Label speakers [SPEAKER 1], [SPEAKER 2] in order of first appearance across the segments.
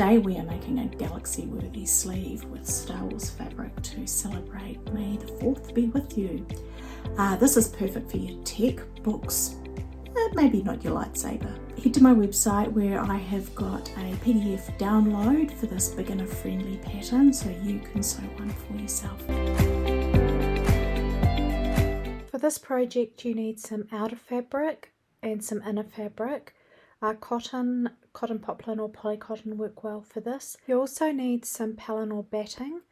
[SPEAKER 1] Today we are making a galaxy-worthy sleeve with Star Wars fabric to celebrate May the 4th be with you. This is perfect for your tech, books, maybe not your lightsaber. Head to my website where I have got a PDF download for this beginner-friendly pattern so you can sew one for yourself.
[SPEAKER 2] For this project you need some outer fabric and some inner fabric. Cotton poplin or polycotton work well for this. You also need some pellin or batting.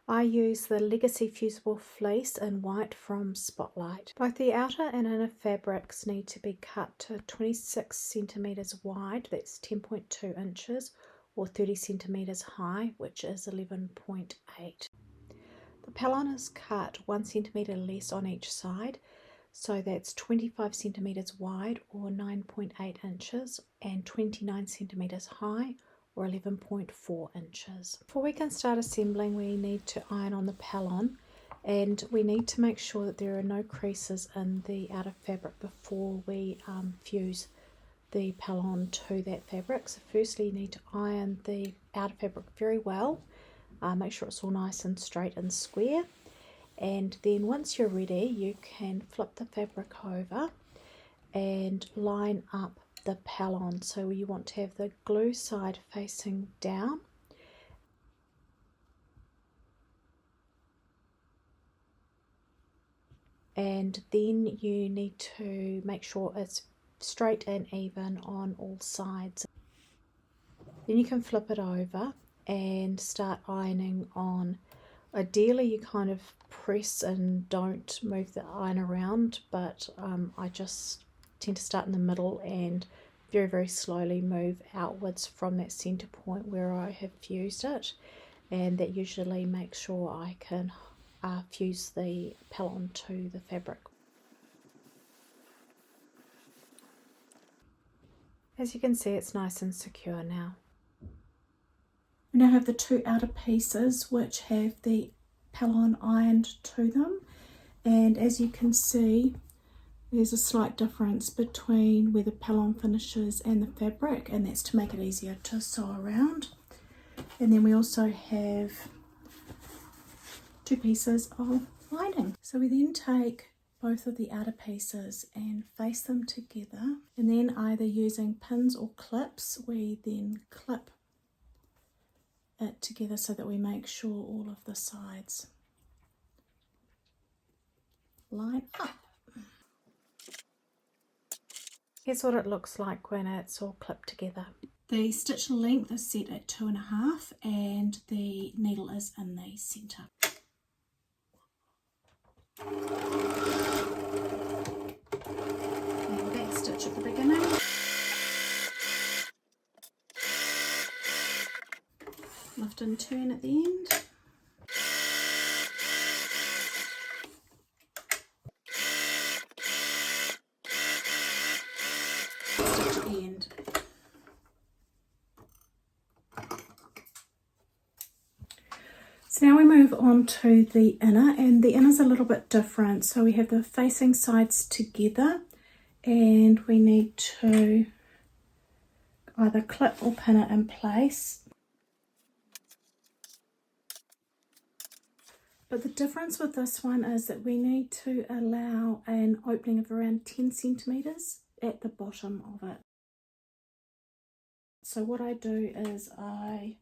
[SPEAKER 2] I use the Legacy Fusible Fleece in white from Spotlight. Both the outer and inner fabrics need to be cut to 26 centimeters wide, that's 10.2 inches, or 30 centimeters high, which is 11.8. The pellin is cut 1 centimeter less on each side, so that's 25 centimeters wide or 9.8 inches and 29 centimeters high or 11.4 inches. Before we can start assembling, we need to iron on the pellin, and we need to make sure that there are no creases in the outer fabric before we fuse the pellin to that fabric. So firstly you need to iron the outer fabric very well, make sure it's all nice and straight and square. And then once you're ready, you can flip the fabric over and line up the pellin. So you want to have the glue side facing down, and then you need to make sure it's straight and even on all sides. Then you can flip it over and start ironing on. Ideally you kind of press and don't move the iron around, but I just tend to start in the middle and very, very slowly move outwards from that center point where I have fused it, and that usually makes sure I can fuse the pellin to the fabric. As you can see, it's nice and secure now.
[SPEAKER 1] We now have the two outer pieces which have the pellin ironed to them, and as you can see there's a slight difference between where the pellin finishes and the fabric, and that's to make it easier to sew around. And then we also have two pieces of lining. So we then take both of the outer pieces and face them together, and then either using pins or clips we then clip it together so that we make sure all of the sides line up.
[SPEAKER 2] Here's what it looks like when it's all clipped together.
[SPEAKER 1] The stitch length is set at 2.5 and the needle is in the centre. And back stitch at the beginning. Lift and turn at the end. Stitch at the end. So now we move on to the inner, and the inner is a little bit different. So we have the facing sides together, and we need to either clip or pin it in place. But the difference with this one is that we need to allow an opening of around 10 centimeters at the bottom of it. So what I do is I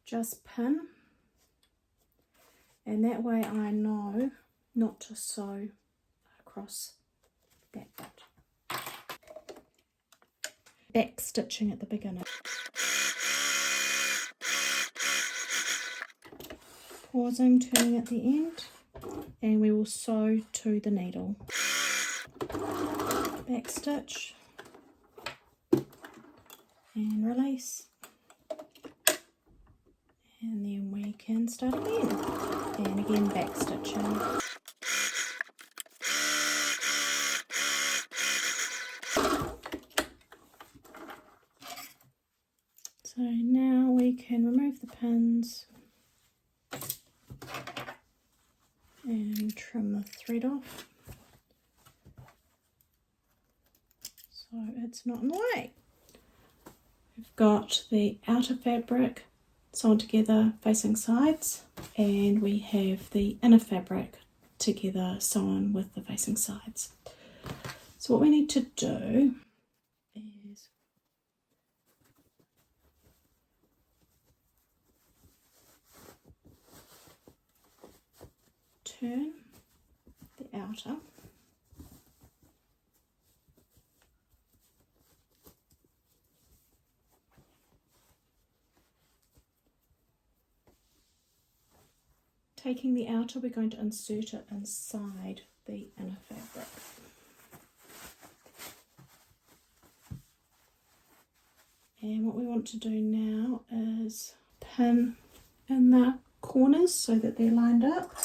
[SPEAKER 1] just pin, and that way I know not to sew across that bit. Back stitching at the beginning. Pausing, turning at the end, and we will sew to the needle. Back stitch and release, and then we can start again, and again back stitching. So now we can remove the pins and trim the thread off so it's not in the way. We've got the outer fabric sewn together facing sides, and we have the inner fabric together sewn with the facing sides. So what we need to do is turn the outer taking the outer, we're going to insert it inside the inner fabric. And what we want to do now is pin in the corners so that they're lined up.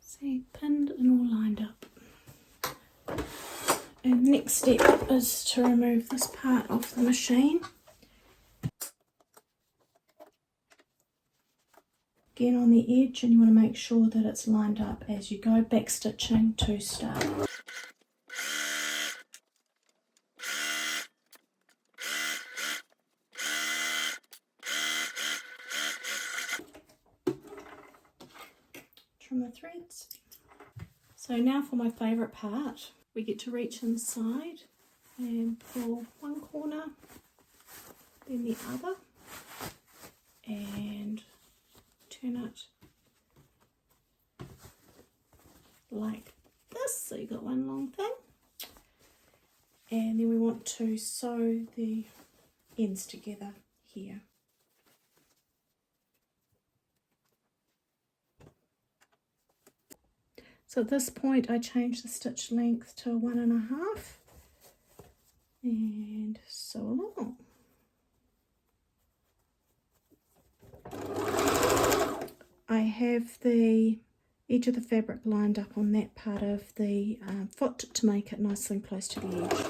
[SPEAKER 1] See, pinned and all lined up. And the next step is to remove this part off the machine. Again on the edge, and you want to make sure that it's lined up as you go, back stitching to start. Trim the threads. So now for my favourite part. We get to reach inside and pull one corner, then the other, and turn it like this, so you've got one long thing. And then we want to sew the ends together here. So at this point I change the stitch length to 1.5 and sew along. I have the edge of the fabric lined up on that part of the foot to make it nice and close to the edge.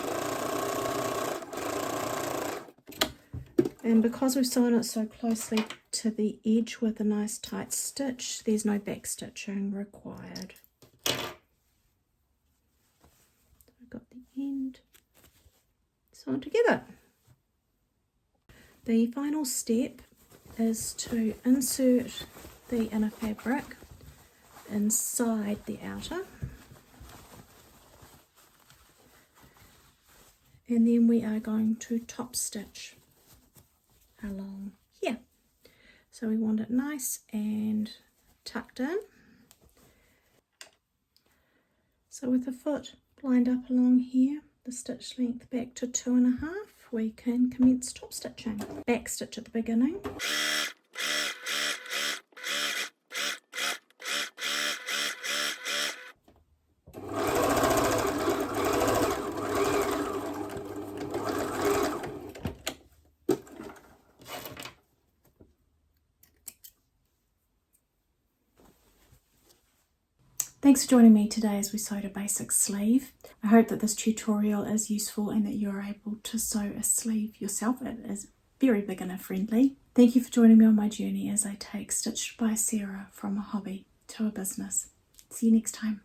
[SPEAKER 1] And because we've sewn it so closely to the edge with a nice tight stitch, there's no back stitching required. I've got the end sewn together. The final step is to insert the inner fabric inside the outer, and then we are going to top stitch along here. So we want it nice and tucked in. So with the foot lined up along here, the stitch length back to 2.5, we can commence top stitching. Back stitch at the beginning. Thanks for joining me today as we sewed a basic sleeve. I hope that this tutorial is useful and that you're able to sew a sleeve yourself. It is very beginner friendly. Thank you for joining me on my journey as I take Stitched by Sarah from a hobby to a business. See you next time.